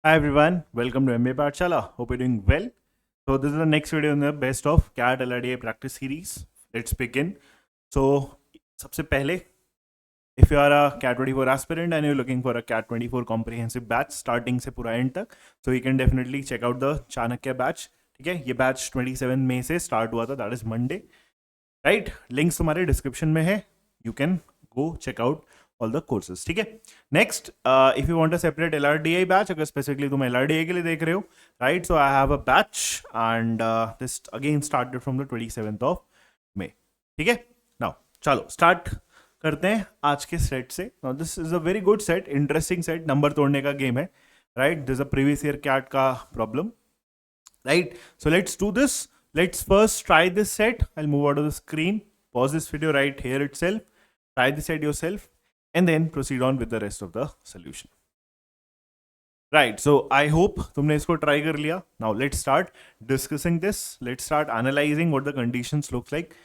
Hi everyone, welcome to MBA Pathshala. Hope you're doing well. So this is the next video in the best of CAT LRDA practice series. Let's begin. So सबसे पहले, if you are a CAT 24 aspirant and you're looking for a CAT 24 comprehensive batch starting से पूरा end तक, so you can definitely check out the Chanakya batch. ठीक है, ये batch 27 मई से start हुआ था, that is Monday. Right? Links तुम्हारे description में है. You can go check out all the courses. ठीक है. Next, if you want a separate LRDA batch, अगर specifically तुम LRDA के लिए देख रहे हो, right? So I have a batch and this again started from the 27th of May. ठीक है. Now चलो start करते हैं आज के सेट से. Now this is a very good set, interesting set. Number तोड़ने का गेम है, right? This is a previous year CAT का problem, right? So let's do this. Let's first try this set. I'll move out of the screen. Pause this video right here itself. Try this set yourself. And then proceed on with the rest of the solution. Right, so I hope तुमने इसको try कर लिया. Now let's start discussing this. Let's start analyzing what the conditions look like.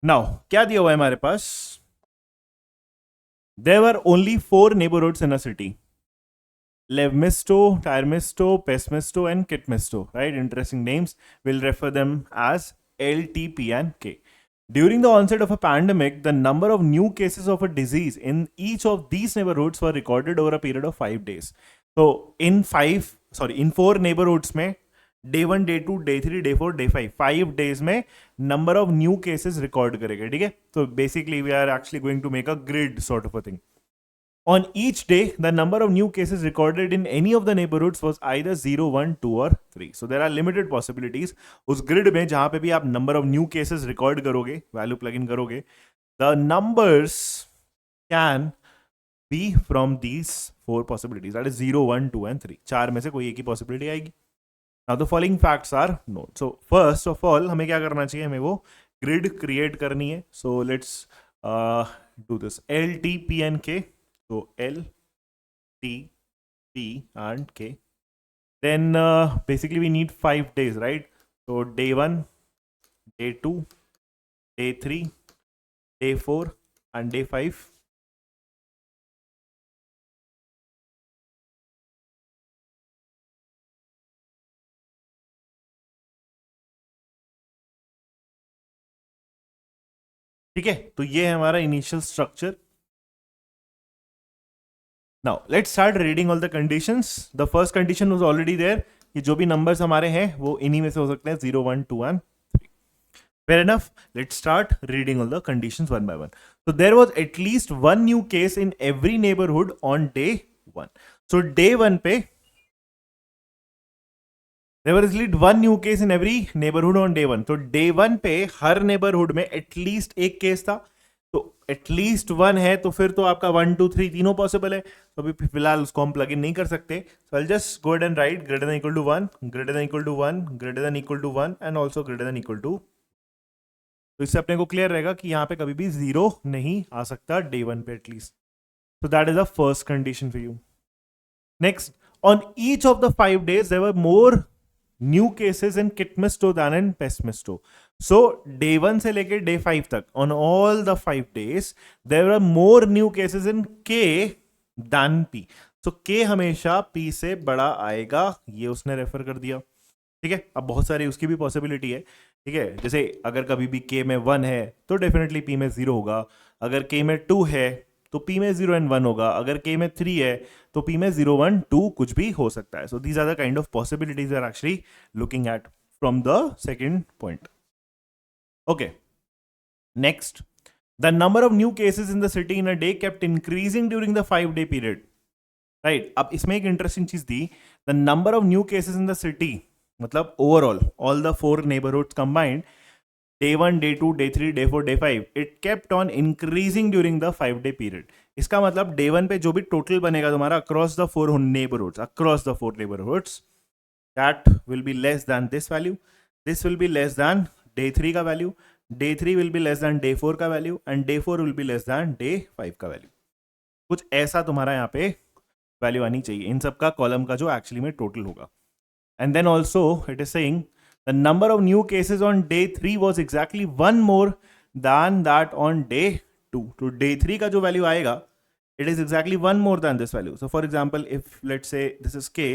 Now, क्या दिया हुआ है हमारे पास? There were only 4 neighborhoods in a city. Levmisto, Tyrmisto, Pesmisto, and Kitmisto. Right, interesting names. We'll refer them as L, T, P, and K. During the onset of a pandemic, the number of new cases of a disease in each of these neighborhoods were recorded over a period of 5 days. So, in 4 neighborhoods में day 1, day 2, day 3, day 4, day 5, 5 days में number of new cases record करेगा, ठीक है? So, basically we are actually going to make a grid sort of a thing. On each day, the number of new cases recorded in any of the neighborhoods was either 0, 1, 2 or 3. So there are limited possibilities. उस grid में जहाँ पे भी आप number of new cases record करोगे, value plugin करोगे, the numbers can be from these 4 possibilities. That is 0, 1, 2 and 3. 4 में से कोई एक ही possibility आएगी. Now the following facts are known. So first of all, हमें क्या करना चाहिए? हमें वो grid create करनी है. So let's do this. L, T, P and K. So L, T, P and K. Then basically we need 5 days, right? So day 1, day 2, day 3, day 4 and day 5. ठीक है, तो ये है हमारा initial structure. Now let's start reading all the conditions. The first condition was already there कि जो भी numbers हमारे हैं वो इन्हीं में से हो सकते हैं 0, 1, 2 and 3. Fair enough. Let's start reading all the conditions one by one. So there was at least one new case in every neighborhood on day 1. So day 1 पे there was at least one new case in every neighborhood on day 1. तो day 1 पे हर neighborhood में at least एक case था. तो at least 1 है तो फिर तो आपका 1, 2, 3 तीनों पॉसिबल है. तो अभी फिलहाल उसको हम प्लग इन नहीं कर सकते. So I just go and write greater than equal to 1, greater than equal to 1, greater than equal to 1 and also greater than equal to. तो इससे अपने को क्लियर रहेगा कि यहाँ पे कभी भी 0 नहीं आ सकता डे 1 पे at least. So that is the first condition for you. Next, on each of the 5 days, there were more new cases in Kitmisto than in Pesmisto. So day 1 से लेके day 5 तक, on all the 5 days, there were more new cases in K than P. So K हमेशा P से बड़ा आएगा, ये उसने refer कर दिया. ठीक है, अब बहुत सारी उसकी भी पॉसिबिलिटी है. ठीक है, जैसे अगर कभी भी K में 1 है तो डेफिनेटली P में 0 होगा. अगर K में 2 है तो P में 0 and 1 होगा. अगर K में 3 है तो P में 0, 1, 2 कुछ भी हो सकता है. So these are the kind of possibilities are actually looking at from the second point. Okay, next, the number of new cases in the city in a day kept increasing during the 5 day period. Right, अब इसमें एक interesting चीज दी, the number of new cases in the city मतलब overall all the 4 neighborhoods combined, day 1, day 2, day 3, day 4, day 5, it kept on increasing during the 5 day period. इसका मतलब day 1 पे जो भी टोटल बनेगा तुम्हारा across the 4 neighborhoods, that will be less than this value. This will be less than day 3 का value. Day 3 will be less than day 4 का value and day 4 will be less than day 5 का value. कुछ ऐसा तुम्हारा यहाँ पे value आनी चाहिए इन सब का कॉलम का जो एक्चुअली में टोटल होगा. And then also it is saying the number of new cases on day 3 was exactly 1 more than that on day 2. तो day 3 का जो वैल्यू आएगा it is exactly one more than this value. So for example, if let's say this is k,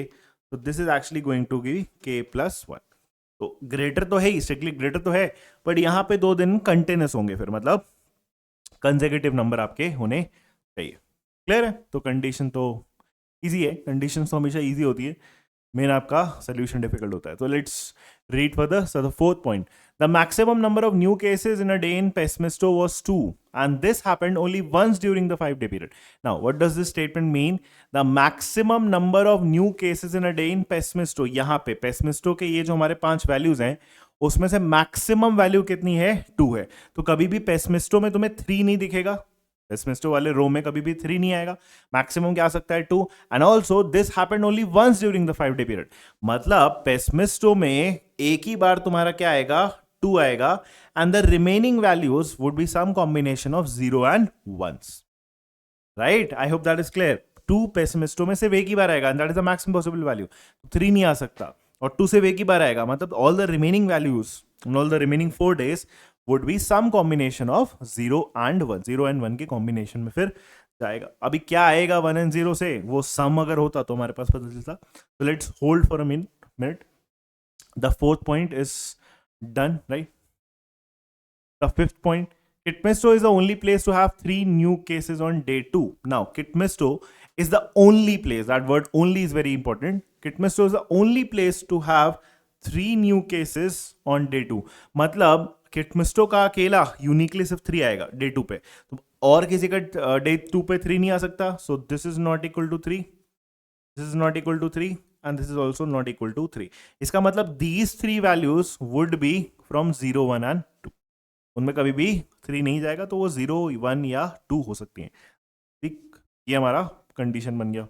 so this is actually going to be k plus 1. तो greater तो है ही, strictly greater तो है, but यहाँ पे 2 दिन continuous होंगे, फिर मतलब कंसेक्यूटिव नंबर आपके होने चाहिए. क्लियर है? तो कंडीशन तो इजी है, कंडीशन तो हमेशा इजी होती है, मेन आपका सोल्यूशन डिफिकल्ट होता है. तो let's read further. So the fourth point, the maximum number of new cases in a day in Pessimisto was 2 and this happened only once during the 5-day period. Now what does this statement mean? The maximum number of new cases in a day in पेसिमिस्टो, यहाँ पे पेसिमिस्टो के ये जो हमारे 5 values हैं उसमें से maximum value कितनी है? 2 है. तो कभी भी पेसिमिस्टो में तुम्हें 3 नहीं दिखेगा, पेसिमिस्टो वाले रो में कभी भी 3 नहीं आएगा, मैक्सिमम क्या आ सकता है? 2. And also this happened only once during the 5-day period. मतलब पेसिमिस्टो में एक ही बार तुम्हारा क्या आएगा? 2 आएगा, and the remaining values would be some combination of 0 and 1s. Right? I hope that is clear. 2 पेसिमिस्टो में सिर्फ एक ही बार आएगा, and that is the maximum possible value. 3 नहीं आ सकता, और 2 सिर्फ एक ही बार आएगा, मतलब all the remaining values, all the remaining 4 days would be some combination of 0 and 1. 0 and 1 के combination में फिर जाएगा. अभी क्या आएगा 1 and 0 से? वो sum अगर होता तो हमारे पास पता चलता. So let's hold for a minute. The fourth point is done, right? The fifth point, Kitmisto is the only place to have 3 new cases on day 2. Now, Kitmisto is the only place, that word only is very important. Kitmisto is the only place to have 3 new cases on day 2. मतलब Kitmisto का अकेला uniquely सिर्फ 3 आएगा day 2 पे, तो और किसी का डे 2 पे 3 नहीं आ सकता. So this is not equal to 3, this is not equal to 3, and this is also not equal to 3. इसका मतलब these 3 values would be from 0, 1 and 2. उनमें कभी भी 3 नहीं जाएगा, तो वो 0, 1 या 2 हो सकती हैं. ठीक, ये हमारा कंडीशन बन गया.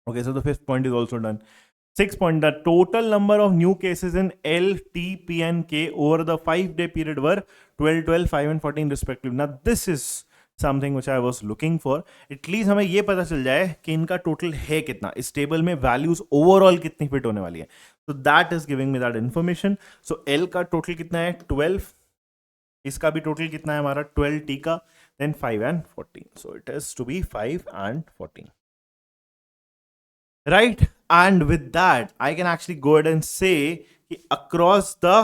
Okay, so the fifth point is also done. Sixth point, the total number of new cases in L T P N K over the 5-day period were 12, 12, 5 and 14 respective. Now this is something which I was looking for. At least हमें ये पता चल जाए कि इनका total है कितना, इस टेबल में वैल्यूज ओवरऑल कितनी फिट होने वाली है. तो that is giving me that information. So L का टोटल कितना है? 12. इसका भी टोटल कितना है हमारा? 12 टी का, then 5 and 14. So it is to be 5 and 14. Right? And with that, I can actually go ahead and say across the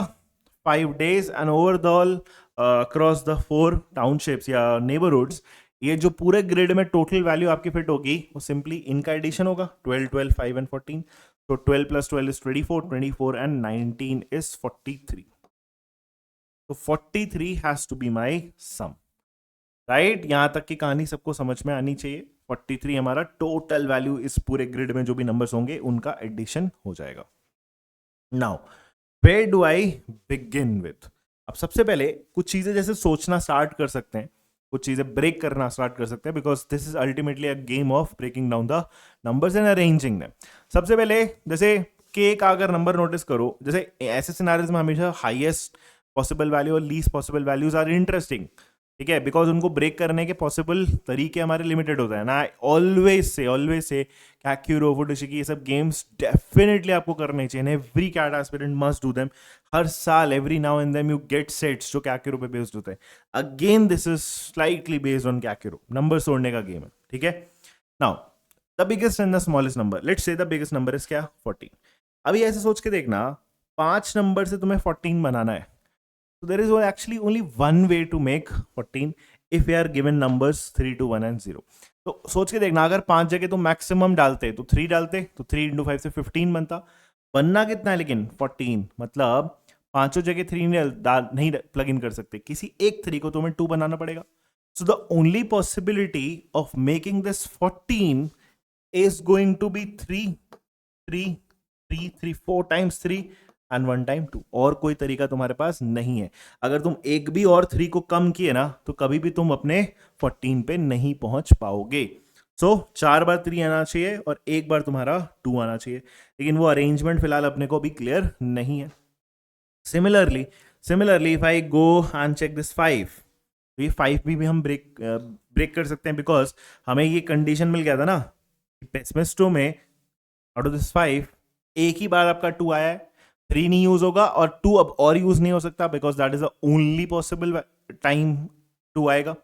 5 days and overall across the 4 townships या neighborhoods, ये जो पूरे ग्रिड में total value आपकी fit होगी वो simply इनका addition होगा. 12, 12, 5 and 14. So 12 plus 12 is 24, 24 and 19 is 43. So 43 has to be my sum. Right? यहां तक की कहानी सबको समझ में आनी चाहिए. 43 हमारा टोटल वैल्यू इस पूरे ग्रिड में जो भी नंबर्स होंगे उनका एडिशन हो जाएगा. Now where do I begin with? अब सबसे पहले कुछ चीजें जैसे सोचना स्टार्ट कर सकते हैं, कुछ चीजें ब्रेक करना स्टार्ट कर सकते हैं, because this is ultimately a game of breaking down the numbers and arranging them. सबसे पहले जैसे के का अगर नंबर नोटिस करो, जैसे ऐसे सिनारियोज में हमेशा हाईएस्ट पॉसिबल वैल्यू और least possible values are interesting. ठीक है, बिकॉज उनको ब्रेक करने के पॉसिबल तरीके हमारे लिमिटेड होते हैं ना. ऑलवेज से कैक्यूरो, फुटोशिकी, ये सब गेम्स डेफिनेटली आपको करने चाहिए. Every CAT aspirant must do them. हर साल every now and then you get sets जो कैक्यूरो पे बेस्ड होते हैं. Again this is slightly based on Kakuro, number तोड़ने का गेम है. ठीक है, now the biggest and the smallest number, let's say the biggest number is क्या? 14. अभी ऐसे सोच के देखना, 5 नंबर से तुम्हें 14 बनाना है. So there is actually only one way to make 14 if we are given numbers 3 to 1 and 0. तो सोच के देखना, अगर 5 जगह तो मैक्सिमम डालते तो 3 डालते, तो 3 into 5 से 15 बनता. बनना कितना है लेकिन? 14. मतलब पांचों जगह 3 नहीं प्लग इन कर सकते, किसी एक 3 को तुम्हें 2 बनाना पड़ेगा. So the only possibility of making this 14 is going to be 3, 3, 3, 3, 4 times 3 and 1 time 2. और कोई तरीका तुम्हारे पास नहीं है. अगर तुम एक भी और 3 को कम किए ना तो कभी भी तुम अपने 14 पे नहीं पहुंच पाओगे. सो 4 बार 3 आना चाहिए और एक बार तुम्हारा 2 आना चाहिए, लेकिन वो अरेंजमेंट फिलहाल अपने को भी क्लियर नहीं है. Similarly if I go and check this 5, तो ये 5 भी हम ब्रेक कर सकते हैं, बिकॉज हमें ये कंडीशन मिल गया था ना पेसिमिस्टो में. आउट ऑफ दिस 5 एक ही बार आपका 2 आया है, 3 नहीं यूज होगा और 2 अब और यूज नहीं हो सकता, because that is the only possible time 2 आएगा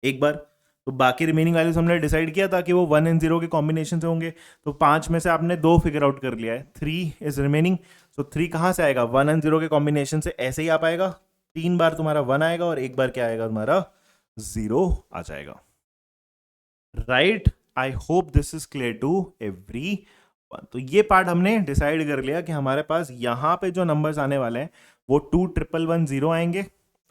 एक बार. तो बाकी रिमेनिंग वैल्यूज हमने डिसाइड किया था कि वो 1 एंड 0 के कॉम्बिनेशन से होंगे, तो 5 में से आपने 2 फिगर आउट कर लिया है, 3 इज रिमेनिंग। सो 3 कहाँ से आएगा, 1 एंड 0 के कॉम्बिनेशन से ऐसे ही आ पाएगा, 3 बार तुम्हारा 1 आएगा और एक बार क्या आएगा, तुम्हारा 0 आ जाएगा, right. I hope this is clear to every. तो ये पार्ट हमने डिसाइड कर लिया कि हमारे पास यहाँ पे जो नंबर्स आने वाले हैं वो 21110 आएंगे,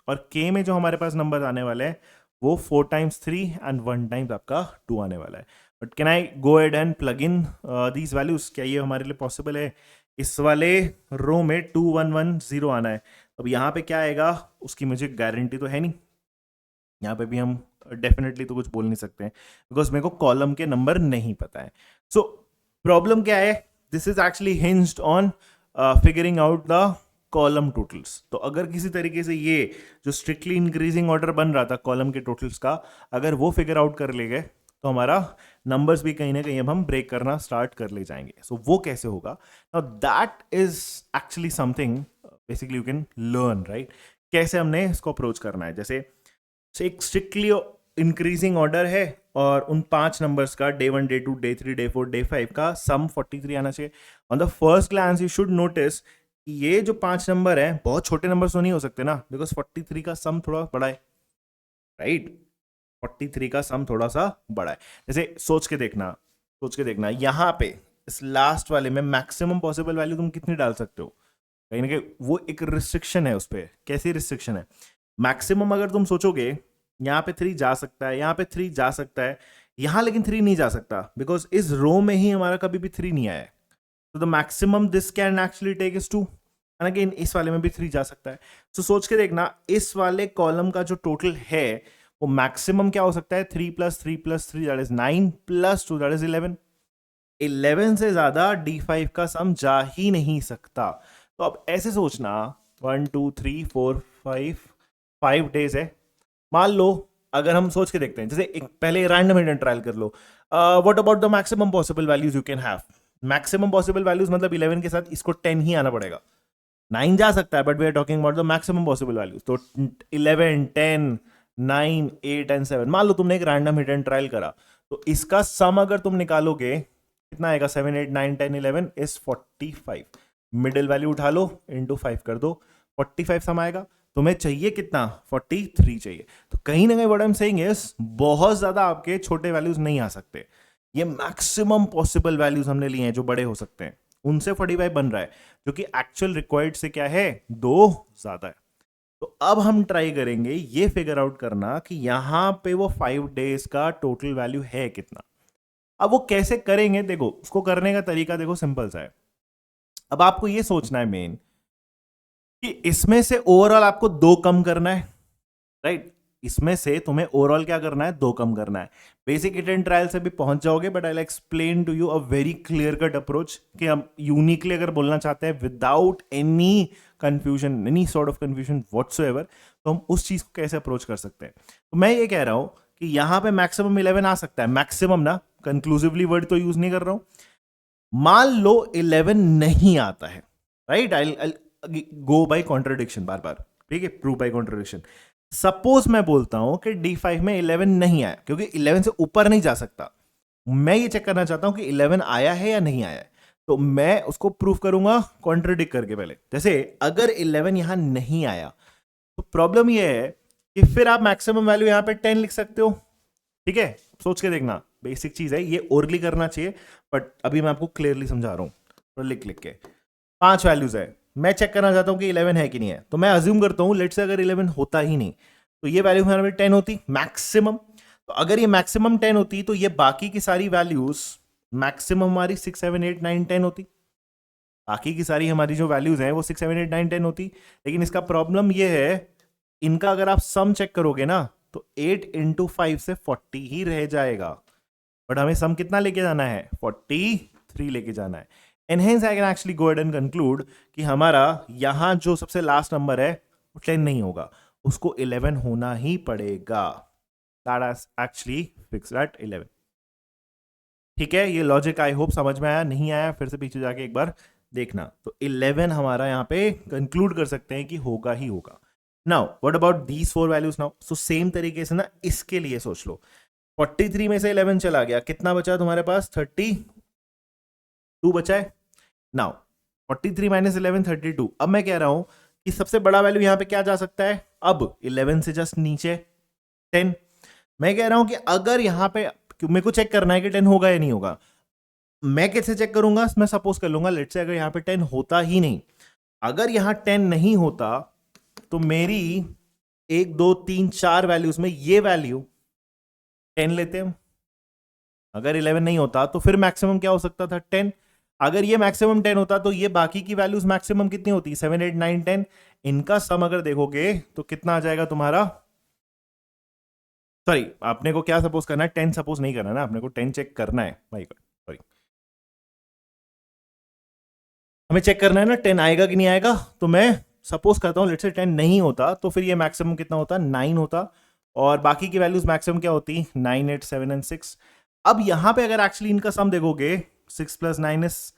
और के में जो हमारे पास नंबर आने वाले हैं वो 4 टाइम्स 3 एंड 1 टाइम्स आपका 2 आने वाला है। But can I go ahead and plug in these values, क्या ये हमारे लिए पॉसिबल है? इस वाले रो में 2110 आना है, अब यहाँ पे क्या आएगा उसकी मुझे गारंटी तो है नहीं, यहाँ पे भी हम डेफिनेटली तो कुछ बोल नहीं सकते हैं बिकॉज मेरे को कॉलम के नंबर नहीं पता है। सो प्रॉब्लम क्या है, this is actually hinged on figuring out the column totals. तो अगर किसी तरीके से ये जो स्ट्रिक्टली इंक्रीजिंग ऑर्डर बन रहा था कॉलम के टोटल्स का, अगर वो फिगर आउट कर ले गए तो हमारा नंबर्स भी कहीं ना कहीं अब हम ब्रेक करना स्टार्ट कर ले जाएंगे। सो वो कैसे होगा, now that is actually something basically you can learn, right. कैसे हमने इसको अप्रोच करना है, जैसे एक स्ट्रिक्टली इंक्रीजिंग ऑर्डर है और उन 5 नंबर्स का day 1 day 2 day 3 day 4 day 5 का सम 43 आना चाहिए। On the first glance you should notice ये जो 5 नंबर है बहुत छोटे नंबर तो नहीं हो सकते ना, बिकॉज 43 का सम थोड़ा बड़ा है, राइट। 43 का सम थोड़ा सा बड़ा है। जैसे सोच के देखना यहाँ पे इस लास्ट वाले में मैक्सिमम पॉसिबल वैल्यू तुम कितनी डाल सकते हो, कहीं ना कहीं वो एक रिस्ट्रिक्शन है उस पर। कैसी रिस्ट्रिक्शन है, मैक्सिमम अगर तुम सोचोगे यहाँ पे 3 जा सकता है, यहाँ पे 3 जा सकता है, यहाँ लेकिन 3 नहीं जा सकता बिकॉज इस रो में ही हमारा कभी भी 3 नहीं आया है। तो the maximum this can actually take is 2, and again इस वाले में भी 3 जा सकता है। तो सोच के देखना इस वाले कॉलम का जो टोटल है वो मैक्सिमम क्या हो सकता है, 3 + 3 + 3 दैट इज 9 + 2 दैट इज 11। 11 से ज्यादा D5 का सम जा ही नहीं सकता। तो अब ऐसे सोचना 1 2 3 4 5 डेज है, मान लो अगर हम सोच के देखते हैं, जैसे एक पहले रैंडम हिडन ट्रायल कर लो। What about the maximum possible values you can have, maximum possible values मतलब 11 के साथ इसको 10 ही आना पड़ेगा, 9 जा सकता है but we are talking about the maximum possible values. तो 11 10 9 8 एंड 7, मान लो तुमने एक रैंडम हिडन ट्रायल करा, तो इसका सम अगर तुम निकालोगे कितना आएगा, 7 8 9 10 11 इज 45। मिडिल वैल्यू उठा लो इंटू 5 कर दो, 45 सम आएगा। तुम्हें चाहिए कितना, 43 चाहिए। तो कहीं ना कहीं what I am saying is बहुत ज्यादा आपके छोटे वैल्यूज नहीं आ सकते, ये मैक्सिमम पॉसिबल वैल्यूज हमने लिए हैं जो बड़े हो सकते हैं, उनसे 45 बन रहा है, जो कि एक्चुअल रिक्वायर्ड से क्या है, 2 ज्यादा है। तो अब हम ट्राई करेंगे ये फिगर आउट करना कि यहां पे वो 5 डेज का टोटल वैल्यू है कितना। अब वो कैसे करेंगे, देखो उसको करने का तरीका देखो सिंपल सा है। अब आपको ये सोचना है मेन कि इसमें से ओवरऑल आपको 2 कम करना है, राइट। इसमें से तुम्हें ओवरऑल क्या करना है, 2 कम करना है। बेसिक हिडन ट्रायल से भी पहुंच जाओगे, but I will explain to you a very clear cut approach कि हम यूनिकली अगर बोलना चाहते हैं without any confusion, any sort of confusion whatsoever, तो हम उस चीज को कैसे अप्रोच कर सकते हैं। तो मैं ये कह रहा हूं कि यहां पे मैक्सिमम 11 आ सकता है, मैक्सिमम ना, कंक्लूसिवली वर्ड तो यूज नहीं कर रहा हूं। मान लो 11 नहीं आता है, राइट, आई गो बाय कॉन्ट्रडिक्शन बार बार, ठीक है, प्रूव बाय कॉन्ट्रडिक्शन। सपोज मैं बोलता हूं कि D5 में 11 नहीं आया, क्योंकि 11 से ऊपर नहीं जा सकता, मैं ये चेक करना चाहता हूं कि 11 आया है या नहीं आया है, तो मैं उसको प्रूव करूंगा कॉन्ट्रडिक्ट करके। पहले जैसे अगर 11 यहां नहीं आया तो प्रॉब्लम ये है कि फिर आप मैक्सिमम वैल्यू यहां पे 10 लिख सकते हो, ठीक है। सोच के देखना, बेसिक चीज है, ये ओरली करना चाहिए, बट अभी मैं आपको क्लियरली समझा रहा हूं, तो लिख लिख के 5 वैल्यूज है, मैं चेक करना चाहता हूं कि 11 है कि नहीं है। तो मैं अज्यूम करता हूं लेट्स से अगर 11 होता ही नहीं तो ये वैल्यू हमारे 10 होती मैक्सिमम। तो अगर ये मैक्सिमम 10 होती तो ये बाकी की सारी वैल्यूज मैक्सिमम हमारी 6 7 8 9 10 होती, बाकी की सारी हमारी जो वैल्यूज हैं वो 6 7 8 9 10 होती। लेकिन इसका प्रॉब्लम ये है, इनका अगर आप सम चेक करोगे ना तो 8 × 5 से 40 ही रह जाएगा, बट हमें सम कितना लेके जाना है, 43 लेके जाना है। And hence I can actually go ahead and conclude कि हमारा यहां जो सबसे लास्ट नंबर है वो 10 नहीं होगा, उसको 11 होना ही पड़ेगा। That is actually fixed at 11। ठीक है, ये लॉजिक आई होप समझ में आया, नहीं आया फिर से पीछे जाके एक बार देखना। तो 11 हमारा यहाँ पे कंक्लूड कर सकते हैं कि होगा ही होगा। Now what about these 4 values now, so same तरीके से ना इसके लिए सोच लो। 43 में से 11 चला गया, कितना बचा तुम्हारे पास? 32 बचा है। Now 43 minus 11 32। अब मैं कह रहा हूं कि सबसे बड़ा वैल्यू यहां पे क्या जा सकता है? अब 11 से जस्ट नीचे 10। मैं कह रहा हूं कि अगर यहां पे मेरे को चेक करना है कि 10 होगा या नहीं होगा, मैं कैसे चेक करूंगा? मैं सपोज कर लूंगा लेट्स से अगर यहां पे 10 होता ही नहीं, अगर यहां 10 नहीं होता तो मेरी 1 2 3 4 वैल्यूज में ये वैल्यू 10 लेते हैं। अगर 11 नहीं होता तो फिर मैक्सिमम क्या हो सकता था? 10। अगर ये मैक्सिमम 10 होता तो ये बाकी की वैल्यूज मैक्सिमम कितनी होती? 7 8 9 10। इनका सम अगर देखोगे तो कितना आ जाएगा तुम्हारा? सॉरी, आपने को क्या सपोज करना है? 10 सपोज नहीं करना ना, आपने को 10 चेक करना है भाई। सॉरी, हमें चेक करना है ना 10 आएगा कि नहीं आएगा। तो मैं सपोज करता हूं लेट्स से 10 नहीं होता तो फिर ये मैक्सिमम कितना होता? 9 होता। और बाकी की वैल्यूज मैक्सिमम क्या होती? 9 8 7 एंड 6। अब यहां पे अगर एक्चुअली इनका सम देखोगे, 6 plus 9 is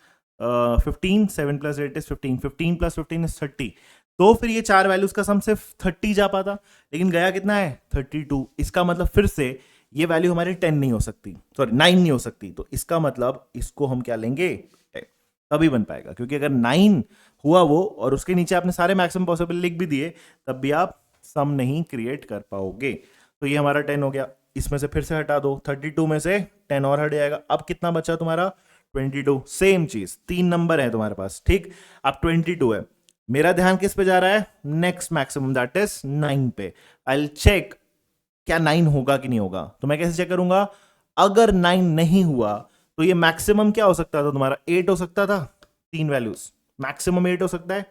15, 7 plus 8 is 15, 15 plus 15 is 30। तो फिर ये चार वैल्यूज का सम सिर्फ 30 जा पाता, लेकिन गया कितना है? 32। इसका मतलब फिर से ये वैल्यू हमारी 10 नहीं हो सकती, सॉरी 9 नहीं हो सकती। तो इसका मतलब इसको हम क्या लेंगे? 10। तभी बन पाएगा, क्योंकि अगर 9 हुआ वो और उसके नीचे आपने सारे मैक्सिमम पॉसिबल लिख भी दिए, तब भी आप सम नहीं क्रिएट कर पाओगे। तो ये हमारा 10 हो गया। इसमें से फिर से हटा दो, 32 में से 10 और हट जाएगा। अब कितना बचा तुम्हारा? 22। सेम चीज, 3 नंबर है तुम्हारे पास, ठीक। अब 22 है, मेरा ध्यान किस पे जा रहा है? नेक्स्ट मैक्सिमम दैट इज 9 पे। आई विल चेक क्या 9 होगा कि नहीं होगा। तो मैं कैसे चेक करूंगा? अगर 9 नहीं हुआ तो ये मैक्सिमम क्या हो सकता था तुम्हारा? 8 हो सकता था। 3 वैल्यूज मैक्सिमम 8 हो सकता है।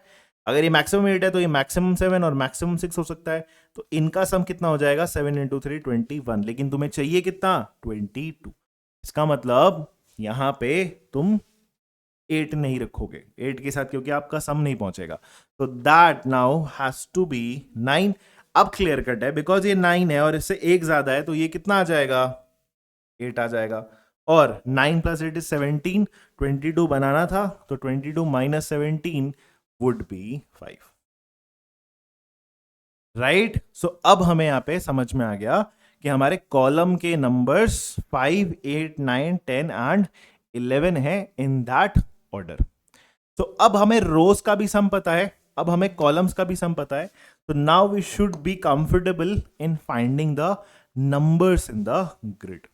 अगर ये मैक्सिमम 8 है तो ये मैक्सिमम 7 और मैक्सिमम 6 हो सकता है। तो इनका सम कितना हो जाएगा? 7 इंटू 3 21। लेकिन तुम्हें चाहिए कितना? 22। इसका मतलब यहां पे तुम 8 नहीं रखोगे 8 के साथ, क्योंकि आपका सम नहीं पहुंचेगा। तो that now has to be 9। अब क्लियर कट है, बिकॉज ये 9 है और इससे एक ज्यादा है, तो ये कितना आ जाएगा? 8 आ जाएगा। और 9 प्लस 8 इज 17। 22 बनाना था तो 22 माइनस 17 वुड बी 5। राइट। सो अब हमें यहां पे समझ में आ गया कि हमारे कॉलम के नंबर्स 5 8 9 10 एंड 11 है इन दैट ऑर्डर। तो अब हमें रोज का भी सम पता है, अब हमें कॉलम्स का भी सम पता है। तो now we should be comfortable in finding the numbers in the grid.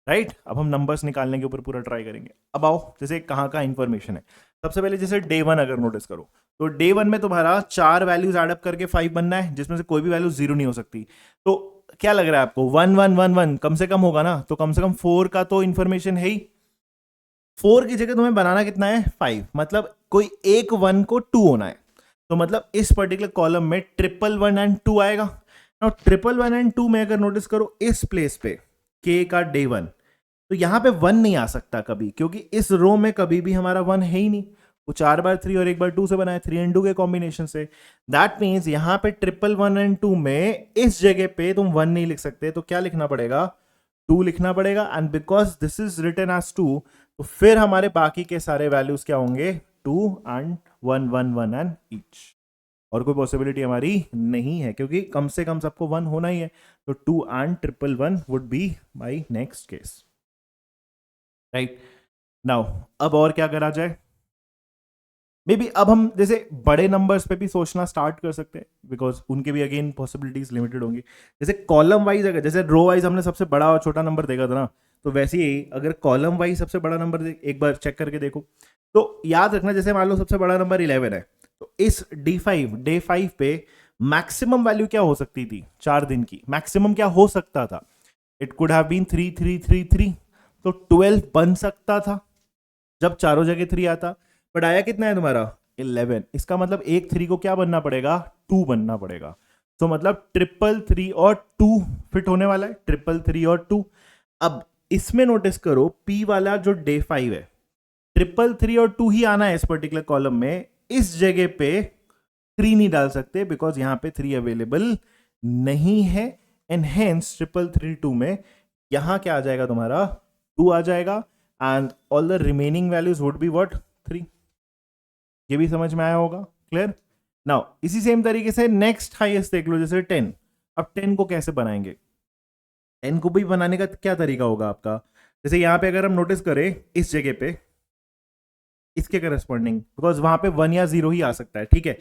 Right. अब हम नंबर्स निकालने के ऊपर पूरा ट्राई करेंगे। अब आओ, जैसे कहाँ का इंफॉर्मेशन है। सबसे पहले जैसे डे 1 अगर नोटिस करो, तो डे 1 में तुम्हारा 4 वैल्यूज एडअप करके 5 बनना है, जिसमें से कोई भी वैल्यू 0 नहीं हो सकती। तो क्या लग रहा है आपको? 1 1 1 1 कम से कम होगा ना, तो कम से कम 4 का तो इंफॉर्मेशन है ही। 4 की जगह तुम्हें बनाना कितना है? 5। मतलब कोई एक 1 को 2 होना है। तो मतलब इस पर्टिकुलर कॉलम में 1 1 1 एंड 2 आएगा। नाउ 1 1 1 एंड 2 में अगर नोटिस करो, इस प्लेस पे के का डे 1, तो यहां पे 1 नहीं आ सकता कभी, क्योंकि इस रो में कभी भी हमारा 1 है ही नहीं। वो 4 बार 3 और 1 बार 2 से बना है, 3 एंड 2 के कॉम्बिनेशन से। दैट मीन्स यहां पे 1 1 एंड 2 में इस जगह पे तुम 1 नहीं लिख सकते, तो क्या लिखना पड़ेगा? 2 लिखना पड़ेगा। And because this is written as 2, तो फिर हमारे बाकी के सारे वैल्यूज क्या होंगे? 2 एंड 1 1 1 एंड ईच। और कोई पॉसिबिलिटी हमारी नहीं है, क्योंकि कम से कम सबको 1 होना ही है। तो 2 and 1 1 1 would be my next case. Right. Now अब और क्या करा जाए? मे बी अब हम जैसे बड़े नंबर्स पे भी सोचना स्टार्ट कर सकते हैं, बिकॉज उनके भी अगेन पॉसिबिलिटीज लिमिटेड होंगी। जैसे कॉलम वाइज, अगर जैसे रो वाइज हमने सबसे बड़ा और छोटा नंबर देखा था ना, तो वैसे ही अगर कॉलम वाइज सबसे बड़ा नंबर एक बार चेक करके देखो, तो याद रखना जैसे मान लो सबसे बड़ा नंबर 11 है, तो इस डे 5 पे मैक्सिमम वैल्यू क्या हो सकती थी? 4 दिन की मैक्सिमम क्या हो सकता था? It could have been 3 3 3 3। तो 12 बन सकता था जब चारों जगह 3 आता। बट आया कितना है तुम्हारा? 11। इसका मतलब एक 3 को क्या बनना पड़ेगा? 2 बनना पड़ेगा। तो मतलब 3 3 और 2 फिट होने वाला है, 3 3 और 2। अब इसमें नोटिस करो, P वाला जो डे 5 है, 3 3 और 2 ही आना है इस पर्टिकुलर कॉलम में। इस जगह पे 3 नहीं डाल सकते, बिकॉज यहां पे 3 अवेलेबल नहीं है। एंड हेंस 3 3 2 में यहां क्या आ जाएगा तुम्हारा? 2 आ जाएगा। And all the remaining values would be what? 3। ये भी समझ में आया होगा? क्लियर। नाउ इसी सेम तरीके से नेक्स्ट हाईएस्ट देख लो, जैसे 10। अब 10 को कैसे बनाएंगे? n को भी बनाने का क्या तरीका होगा आपका, जैसे यहाँ पे अगर हम नोटिस करें इस जगह पे इसके करस्पॉन्डिंग, बिकॉज वहां पे 1 या 0 ही आ सकता है, ठीक है।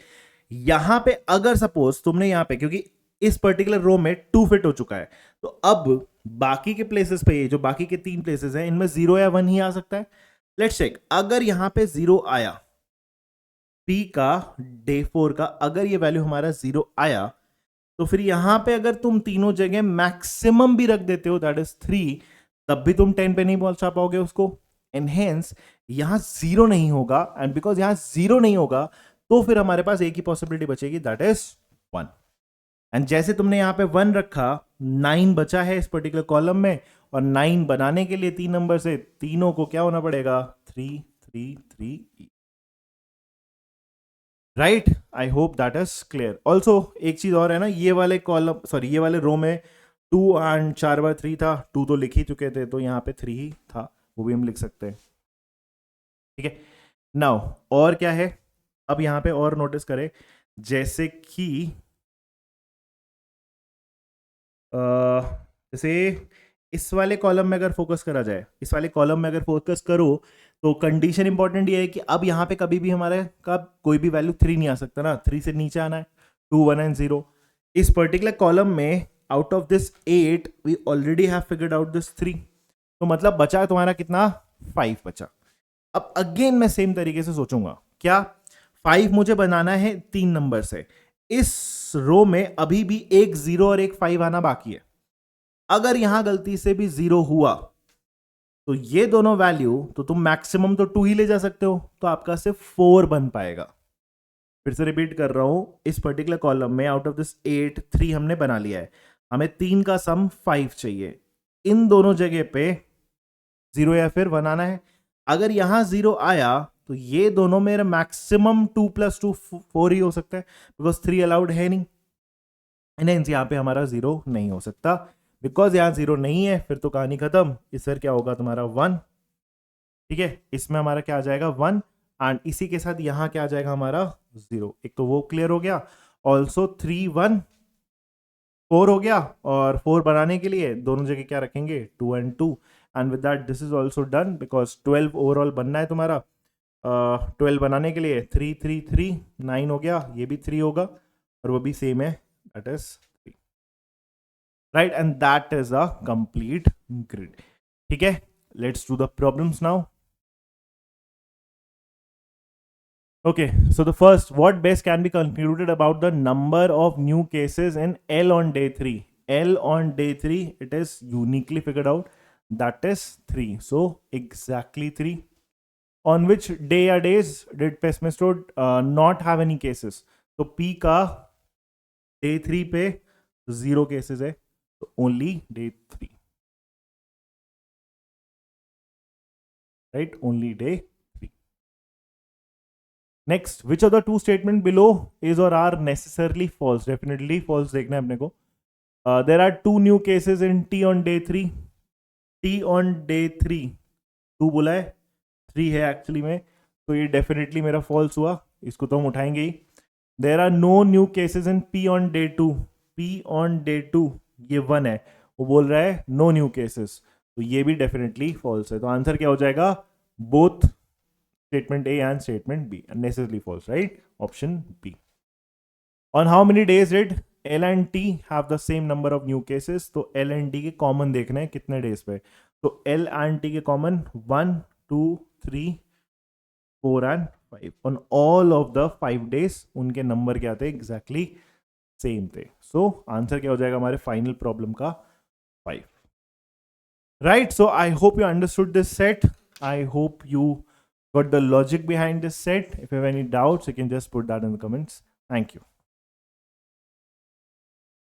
यहां पे अगर सपोज तुमने यहाँ पे, क्योंकि इस पर्टिकुलर रो में 2 फिट हो चुका है, तो अब बाकी के प्लेसेस पे, जो बाकी के 3 प्लेसेस हैं, इनमें 0 या 1 ही आ सकता है। लेट्स चेक, अगर यहां पे 0 आया, P का डे 4 का अगर ये वैल्यू हमारा 0 आया, तो फिर यहां पे अगर तुम तीनों जगह मैक्सिमम भी रख देते हो, दैट इज 3, तब भी तुम 10 पे नहीं पहुंचा पाओगे उसको। एनहेंस यहां 0 नहीं होगा, एंड बिकॉज यहां 0 नहीं होगा, तो फिर हमारे पास एक ही पॉसिबिलिटी बचेगी, दैट इज 1। एंड जैसे तुमने यहां पे 1 रखा, 9 बचा है इस पर्टिकुलर कॉलम में, और 9 बनाने के लिए 3 नंबर से तीनों को क्या होना पड़ेगा, 3 3 3 right. I hope that is clear. Also एक चीज और है ना, ये वाले कॉलम, सॉरी ये वाले रो में 2 एंड 4 बार 3 था, 2 तो लिख ही चुके थे, तो यहाँ पे 3 ही था, वो भी हम लिख सकते हैं, ठीक है। नाउ और क्या है, अब यहाँ पे और नोटिस करें, जैसे कि जैसे इस वाले कॉलम में अगर फोकस करा जाए, इस वाले कॉलम में अगर फोकस करो, तो कंडीशन इंपॉर्टेंट ये है कि अब यहाँ पे कभी भी हमारे का कोई भी वैल्यू 3 नहीं आ सकता ना, 3 से नीचे आना है, 2 1 एंड 0। इस पर्टिकुलर कॉलम में out of this 8 we already have figured out this 3, तो मतलब बचा तुम्हारा कितना, 5 बचा। अब अगेन मैं सेम तरीके से सोचूंगा, क्या 5 मुझे बनाना है 3 नंबर से, इस रो में अभी भी एक 0 और एक 5 आना बाकी है। अगर यहां गलती से भी 0 हुआ, तो ये दोनों वैल्यू, तो तुम मैक्सिमम तो 2 ही ले जा सकते हो, तो आपका सिर्फ 4 बन पाएगा। फिर से रिपीट कर रहा हूं, इस पर्टिकुलर कॉलम में आउट ऑफ दिस 8 3 हमने बना लिया है, हमें 3 का सम 5 चाहिए, इन दोनों जगह पे 0 या फिर 1 आना है। अगर यहां 0 आया, तो ये दोनों मेरा मैक्सिमम 2 + 2 4 ही हो सकता है, बिकॉज 3 अलाउड है नहीं, एंड यहाँ पे हमारा 0 नहीं हो सकता, बिकॉज यहां 0 नहीं है, फिर तो कहानी खत्म। इस पर क्या होगा तुम्हारा 1, ठीक है, इसमें हमारा क्या आ जाएगा 1, एंड इसी के साथ यहां क्या आ जाएगा हमारा 0। एक तो वो क्लियर हो गया, ऑल्सो 3 1 4 हो गया, और 4 बनाने के लिए दोनों जगह क्या रखेंगे, 2 and 2, and with that this is also done, because 12 overall बनना है तुम्हारा। 12 बनाने के लिए 3 3 3 9 हो गया, ये भी 3 होगा, और वो भी सेम है, that is 3, right, and that is a complete grid, ठीक है। Let's do the problems now. Okay, so the first, what best can be concluded about the number of new cases in L on day 3? L on day 3, it is uniquely figured out, that is 3. So exactly 3. On which day or days did Pessimistoad not have any cases? So P का day 3 पे 0 cases है, so only day 3, right? Only day 3. Next, which of the two statement below is or are necessarily false? Definitely false देखना है अपने को. There are 2 new cases in T on day 3. T on day 3 2 बोला है, 3 है actually में, तो ये डेफिनेटली मेरा फॉल्स हुआ, इसको तो हम उठाएंगे ही। There are no new cases in P on day 2. P on day 2 ये 1 है, वो बोल रहा है no new cases, तो ये भी डेफिनेटली फॉल्स है। तो आंसर क्या हो जाएगा, both statement A and statement B, necessarily false, right? Option B. On how many days did L and T have the same number of new cases? तो L and T के common देखने हैं कितने days पे, तो L and T के common 1 2 3 4 and 5, on all of the 5 days उनके number क्या थे, एग्जैक्टली सेम थे। सो आंसर क्या हो जाएगा हमारे फाइनल प्रॉब्लम का 5, right. So I hope you understood this set, I hope you got the logic behind this set. If you have any doubts, you can just put that in the comments. Thank you.